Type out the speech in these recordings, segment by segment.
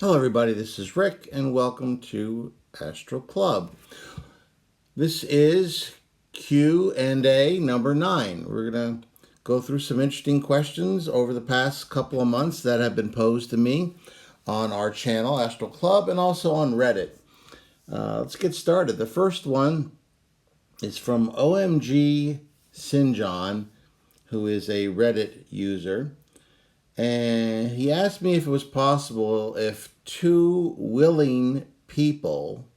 Hello, everybody. This is Rick, and welcome to Astral Club. This is Q&A number 9. We're going to go through some interesting questions over the past couple of months that have been posed to me on our channel, Astral Club, and also on Reddit. Let's get started. The first one is from OMG Sinjon, who is a Reddit user. And he asked me if it was possible if two willing people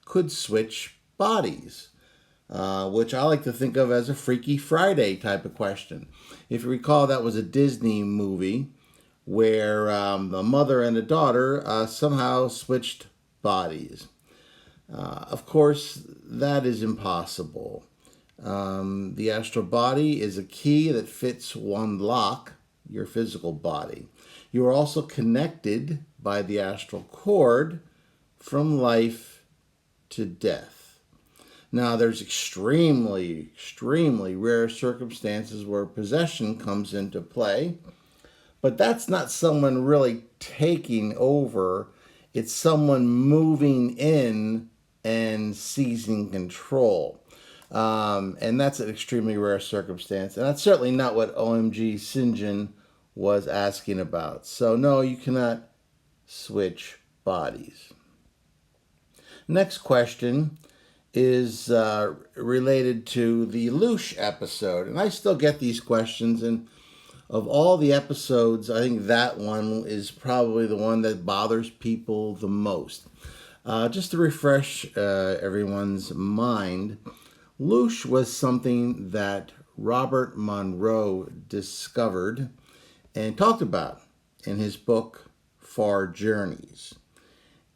could switch bodies, which I like to think of as a Freaky Friday type of question. If you recall, that was a Disney movie where the mother and the daughter somehow switched bodies. Of course, that is impossible. The astral body is a key that fits one lock, your physical body. You are also connected by the astral cord from life to death. Now, there's extremely rare circumstances where possession comes into play, but that's not someone really taking over. It's someone moving in and seizing control. And that's an extremely rare circumstance. And that's certainly not what OMG Sinjin was asking about. So no, you cannot switch bodies. Next question is related to the Loosh episode. And I still get these questions. And of all the episodes, I think that one is probably the one that bothers people the most. Just to refresh everyone's mind, Loosh was something that Robert Monroe discovered and talked about in his book, Far Journeys.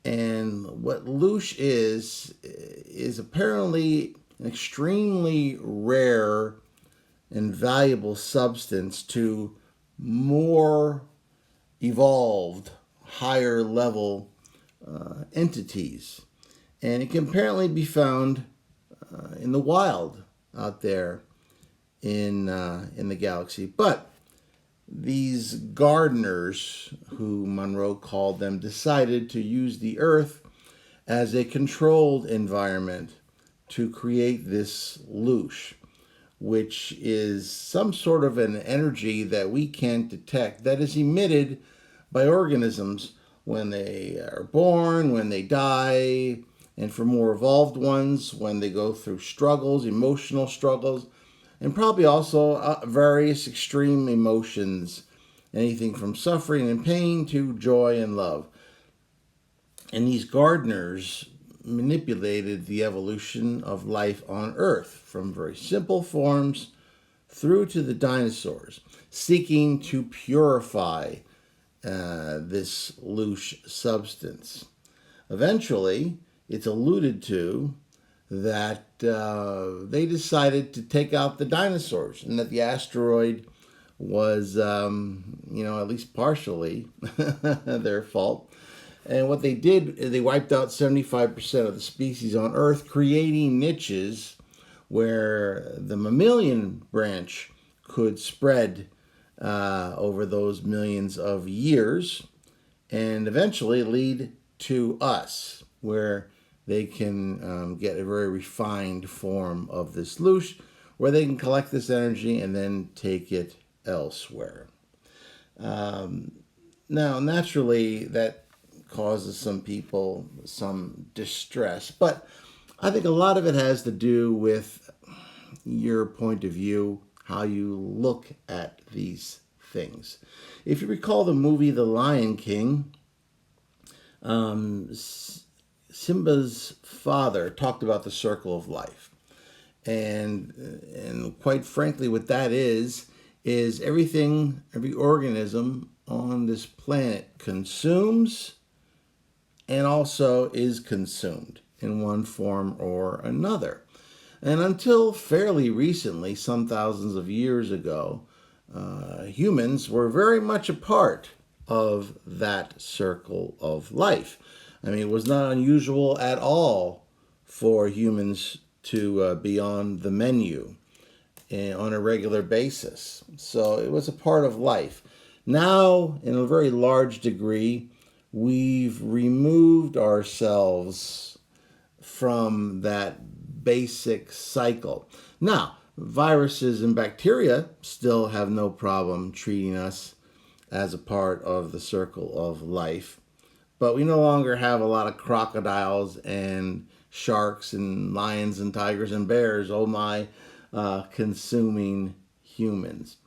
And what Loosh is apparently an extremely rare and valuable substance to more evolved, higher level entities. And it can apparently be found in the wild out there in the galaxy. But these gardeners, who Monroe called them, decided to use the Earth as a controlled environment to create this Loosh, which is some sort of an energy that we can't detect that is emitted by organisms when they are born, when they die, and for more evolved ones, when they go through struggles, emotional struggles, and probably also various extreme emotions, anything from suffering and pain to joy and love. And these gardeners manipulated the evolution of life on Earth from very simple forms through to the dinosaurs, seeking to purify this Loosh substance. Eventually, it's alluded to that they decided to take out the dinosaurs and that the asteroid was, at least partially their fault. And what they did, they wiped out 75% of the species on Earth, creating niches where the mammalian branch could spread over those millions of years and eventually lead to us, where they can get a very refined form of this Loosh, where they can collect this energy and then take it elsewhere. Now, naturally, that causes some people some distress, but I think a lot of it has to do with your point of view, how you look at these things. If you recall the movie The Lion King, Simba's father talked about the circle of life. And quite frankly, what that is everything, every organism on this planet consumes and also is consumed in one form or another. And until fairly recently, some thousands of years ago, humans were very much a part of that circle of life. I mean, it was not unusual at all for humans to be on the menu on a regular basis. So it was a part of life. Now, in a very large degree, we've removed ourselves from that basic cycle. Now, viruses and bacteria still have no problem treating us as a part of the circle of life, but we no longer have a lot of crocodiles and sharks and lions and tigers and bears, oh my, consuming humans.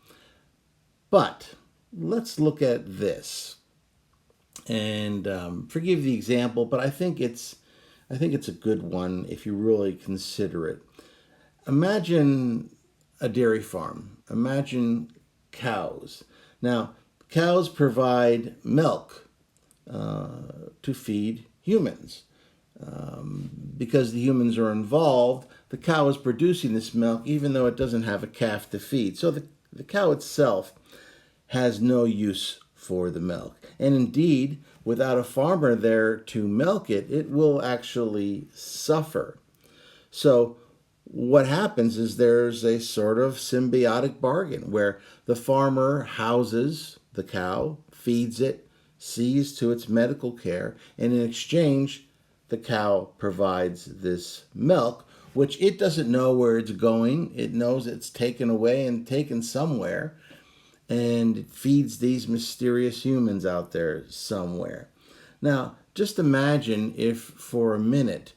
But let's look at this, and forgive the example, but I think it's a good one if you really consider it. Imagine a dairy farm. Imagine cows. Now, cows provide milk to feed humans. Because the humans are involved, the cow is producing this milk even though it doesn't have a calf to feed. So the cow itself has no use for the milk. And indeed, without a farmer there to milk it, it will actually suffer. So what happens is there's a sort of symbiotic bargain where the farmer houses the cow, feeds it, sees to its medical care, and in exchange, the cow provides this milk, which it doesn't know where it's going. It knows it's taken away and taken somewhere, and it feeds these mysterious humans out there somewhere. Now, just imagine if for a minute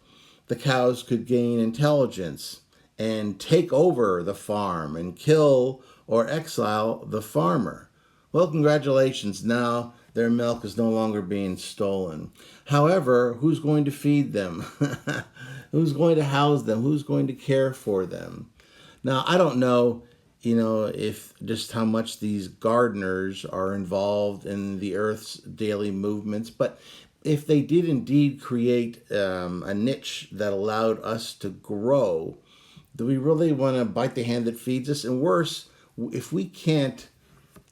the cows could gain intelligence and take over the farm and kill or exile the farmer. Well, congratulations. Now their milk is no longer being stolen. However, who's going to feed them? Who's going to house them? Who's going to care for them? Now, I don't know, if just how much these gardeners are involved in the Earth's daily movements, but if they did indeed create a niche that allowed us to grow, do we really want to bite the hand that feeds us? And worse, if we can't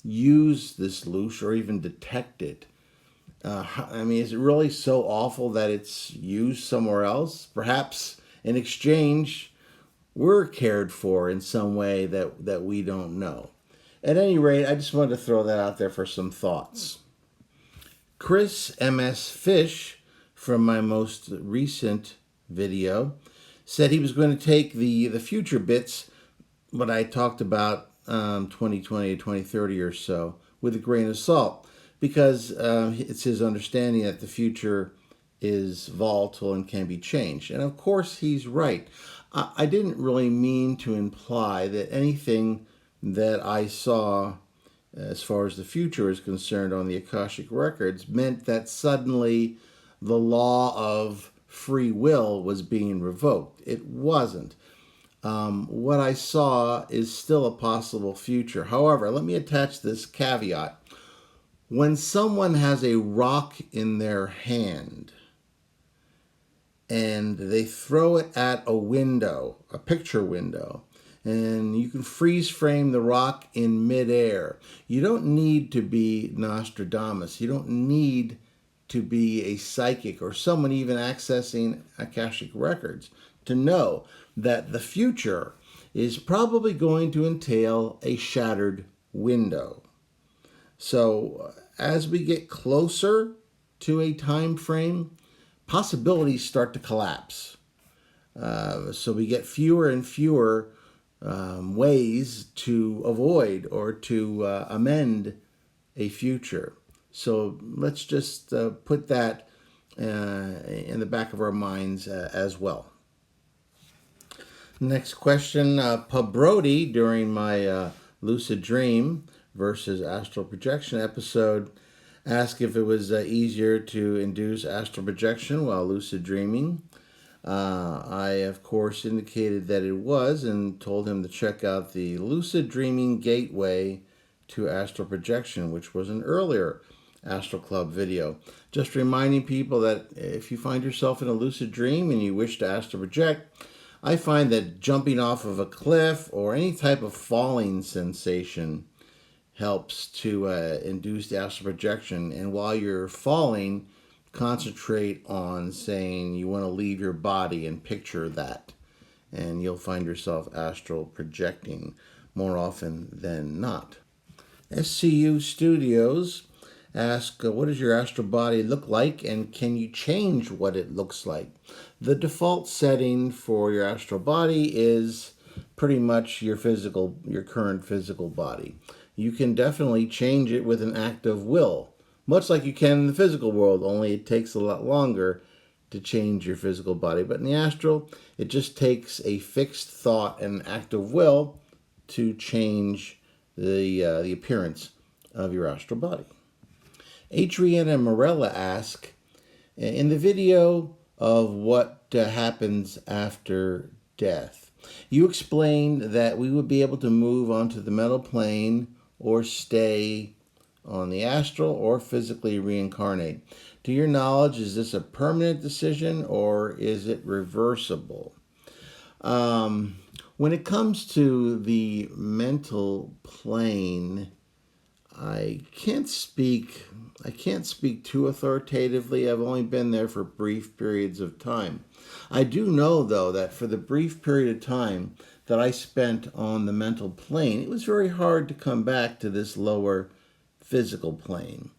use this loosh or even detect it, is it really so awful that it's used somewhere else? Perhaps in exchange, we're cared for in some way that we don't know. At any rate, I just wanted to throw that out there for some thoughts. Chris M.S. Fish, from my most recent video, said he was going to take the future bits, what I talked about 2020 to 2030 or so, with a grain of salt, because it's his understanding that the future is volatile and can be changed. And of course, he's right. I didn't really mean to imply that anything that I saw as far as the future is concerned on the Akashic Records meant that suddenly the law of free will was being revoked. It wasn't. What I saw is still a possible future. However, let me attach this caveat. When someone has a rock in their hand and they throw it at a window, a picture window, and you can freeze frame the rock in midair. You don't need to be Nostradamus. You don't need to be a psychic or someone even accessing Akashic Records to know that the future is probably going to entail a shattered window. So as we get closer to a time frame, possibilities start to collapse. So we get fewer and fewer ways to avoid or to amend a future. So let's just put that in the back of our minds as well. Next question, Pub Brody, during my lucid dream versus astral projection episode, asked if it was easier to induce astral projection while lucid dreaming. I, of course, indicated that it was and told him to check out the Lucid Dreaming Gateway to Astral Projection, which was an earlier Astral Club video. Just reminding people that if you find yourself in a lucid dream and you wish to astral project, I find that jumping off of a cliff or any type of falling sensation helps to induce the astral projection. And while you're falling, concentrate on saying you want to leave your body and picture that, and you'll find yourself astral projecting more often than not. SCU Studios ask, what does your astral body look like, and can you change what it looks like? The default setting for your astral body is pretty much your current physical body. You can definitely change it with an act of will, much like you can in the physical world, only it takes a lot longer to change your physical body. But in the astral, it just takes a fixed thought and an act of will to change the appearance of your astral body. Adriana Morella asks, in the video of what happens after death, you explained that we would be able to move onto the mental plane or stay on the astral or physically reincarnate. To your knowledge, is this a permanent decision or is it reversible? When it comes to the mental plane, I can't speak too authoritatively. I've only been there for brief periods of time. I do know, though, that for the brief period of time that I spent on the mental plane, it was very hard to come back to this lower physical plane.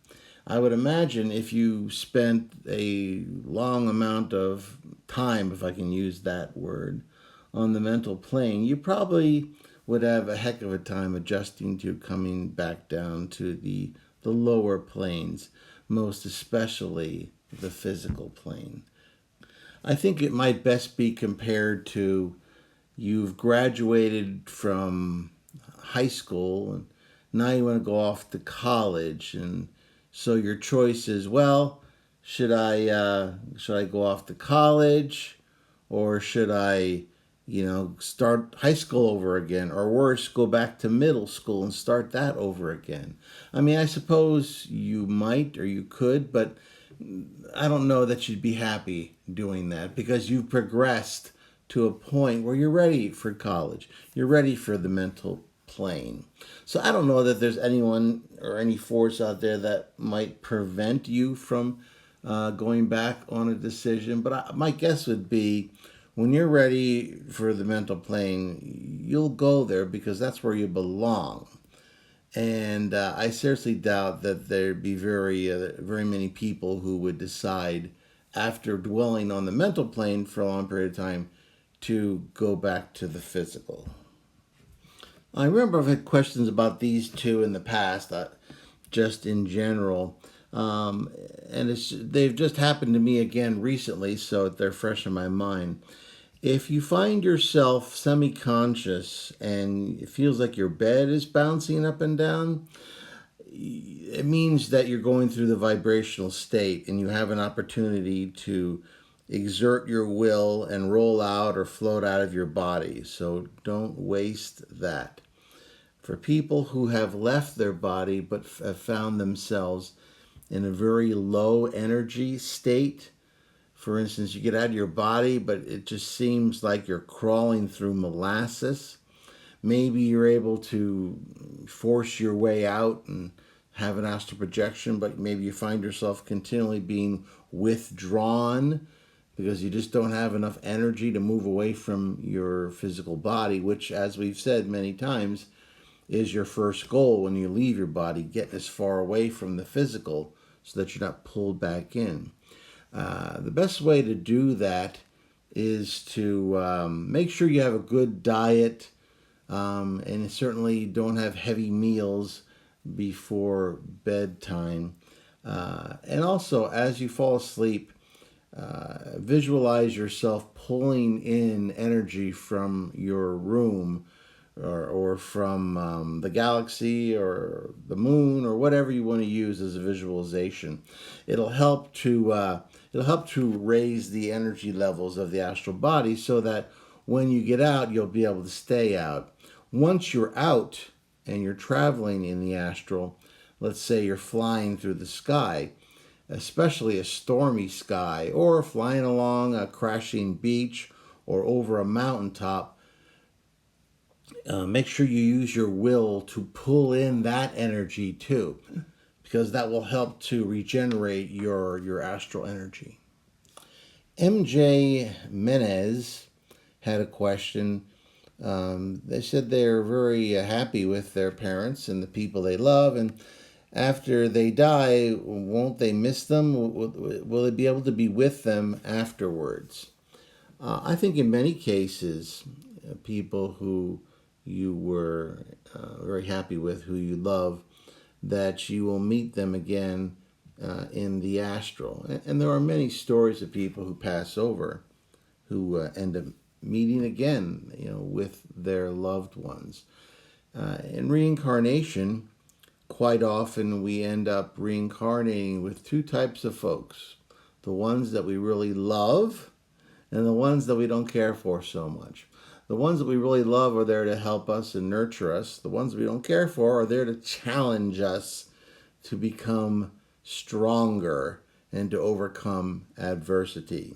I would imagine if you spent a long amount of time, if I can use that word, on the mental plane, you probably would have a heck of a time adjusting to coming back down to the lower planes, most especially the physical plane. I think it might best be compared to you've graduated from high school and now you want to go off to college, and so your choice is, well, should I go off to college, or should I start high school over again, or worse, go back to middle school and start that over again? I mean, I suppose you might or you could, but I don't know that you'd be happy doing that because you've progressed to a point where you're ready for college. You're ready for the mental plane. So I don't know that there's anyone or any force out there that might prevent you from going back on a decision. But my guess would be when you're ready for the mental plane, you'll go there because that's where you belong. And I seriously doubt that there'd be very many people who would decide, after dwelling on the mental plane for a long period of time, to go back to the physical. I remember I've had questions about these two in the past, just in general. And they've just happened to me again recently, so they're fresh in my mind. If you find yourself semi-conscious and it feels like your bed is bouncing up and down, it means that you're going through the vibrational state and you have an opportunity to exert your will and roll out or float out of your body. So don't waste that. For people who have left their body but have found themselves in a very low energy state, for instance, you get out of your body, but it just seems like you're crawling through molasses. Maybe you're able to force your way out and have an astral projection, but maybe you find yourself continually being withdrawn because you just don't have enough energy to move away from your physical body, which, as we've said many times, is your first goal when you leave your body. Get as far away from the physical so that you're not pulled back in. The best way to do that is to make sure you have a good diet, and certainly don't have heavy meals before bedtime. And also, as you fall asleep, visualize yourself pulling in energy from your room or from the galaxy or the moon or whatever you want to use as a visualization. It'll help to raise the energy levels of the astral body so that when you get out, you'll be able to stay out. Once you're out and you're traveling in the astral, let's say you're flying through the sky, especially a stormy sky, or flying along a crashing beach or over a mountaintop, make sure you use your will to pull in that energy too, because that will help to regenerate your astral energy. MJ Menez had a question. They said they're very happy with their parents and the people they love, and after they die, won't they miss them? Will they be able to be with them afterwards? I think in many cases, people who you were very happy with, who you love, that you will meet them again in the astral. And there are many stories of people who pass over who end up meeting again, with their loved ones. In reincarnation, quite often we end up reincarnating with two types of folks: the ones that we really love and the ones that we don't care for so much. The ones that we really love are there to help us and nurture us. The ones we don't care for are there to challenge us to become stronger and to overcome adversity.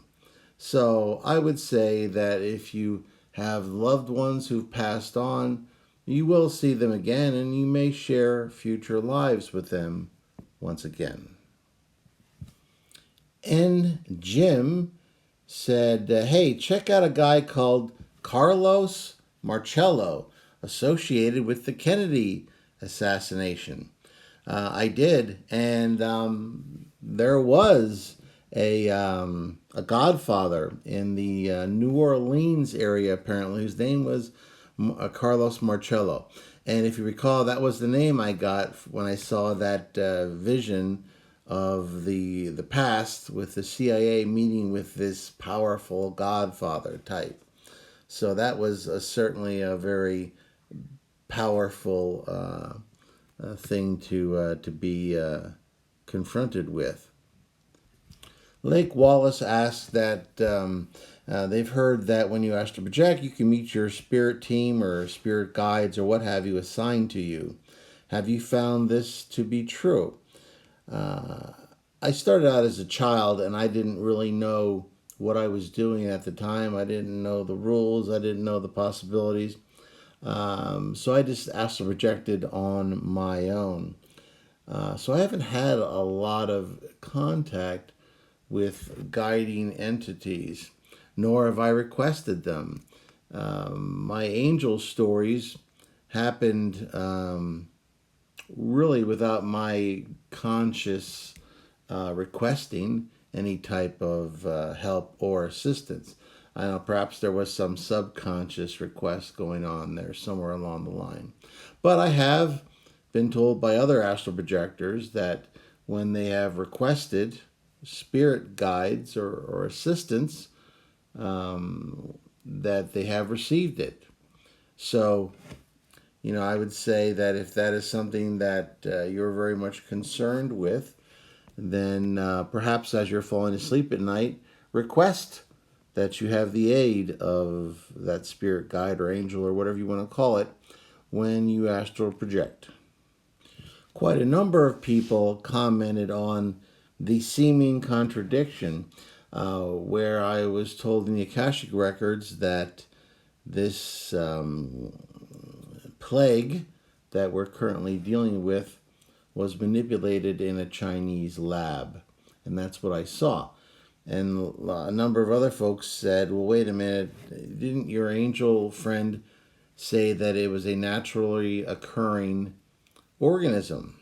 So I would say that if you have loved ones who've passed on, you will see them again and you may share future lives with them once again. And Jim said, hey, check out a guy called Carlos Marcello, associated with the Kennedy assassination. I did, and there was a godfather in the New Orleans area, apparently, whose name was Carlos Marcello. And if you recall, that was the name I got when I saw that vision of the past with the CIA meeting with this powerful godfather type. So that was certainly a very powerful thing to be confronted with. Lake Wallace asked that they've heard that when you astral project, you can meet your spirit team or spirit guides or what have you assigned to you. Have you found this to be true? I started out as a child and I didn't really know what I was doing at the time. I didn't know the rules. I didn't know the possibilities. So I just astral projected on my own. So I haven't had a lot of contact with guiding entities, nor have I requested them. My angel stories happened really without my conscious requesting any type of help or assistance. I know perhaps there was some subconscious request going on there somewhere along the line. But I have been told by other astral projectors that when they have requested spirit guides or assistance, that they have received it. So, I would say that if that is something that you're very much concerned with, then perhaps as you're falling asleep at night, request that you have the aid of that spirit guide or angel or whatever you want to call it when you astral project. Quite a number of people commented on the seeming contradiction where I was told in the Akashic Records that this plague that we're currently dealing with was manipulated in a Chinese lab. And that's what I saw. And a number of other folks said, well, wait a minute, didn't your angel friend say that it was a naturally occurring organism?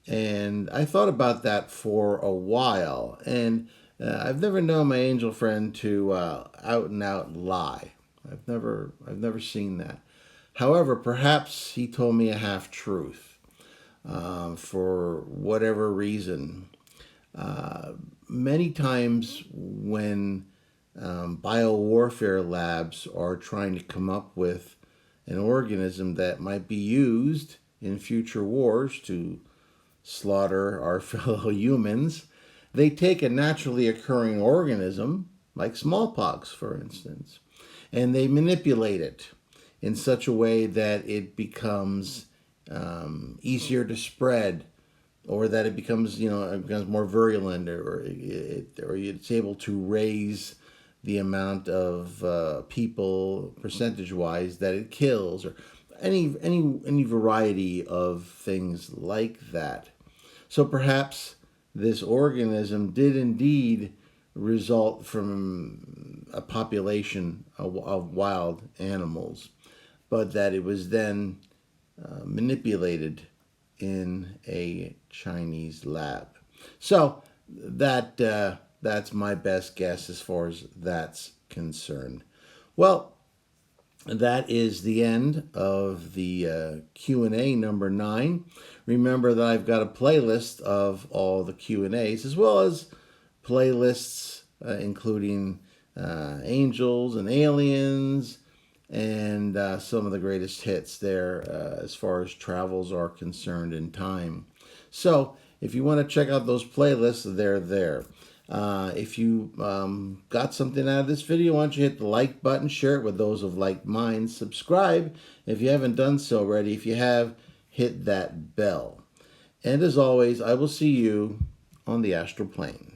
And I thought about that for a while. And I've never known my angel friend to out and out lie. I've never seen that. However, perhaps he told me a half truth for whatever reason. Many times when biowarfare labs are trying to come up with an organism that might be used in future wars to slaughter our fellow humans, they take a naturally occurring organism, like smallpox, for instance, and they manipulate it in such a way that it becomes easier to spread, or that it becomes, it becomes more virulent, or it's able to raise the amount of people percentage-wise that it kills, or any variety of things like that. So perhaps this organism did indeed result from a population of wild animals, but that it was then manipulated in a Chinese lab. So that's my best guess as far as that's concerned. Well, that is the end of the Q&A number 9. Remember that I've got a playlist of all the Q&As, as well as playlists including angels and aliens and some of the greatest hits there as far as travels are concerned in time. So if you want to check out those playlists, they're there. If you got something out of this video, why don't you hit the like button, share it with those of like minds, subscribe if you haven't done so already. If you have, hit that bell. And as always, I will see you on the astral plane.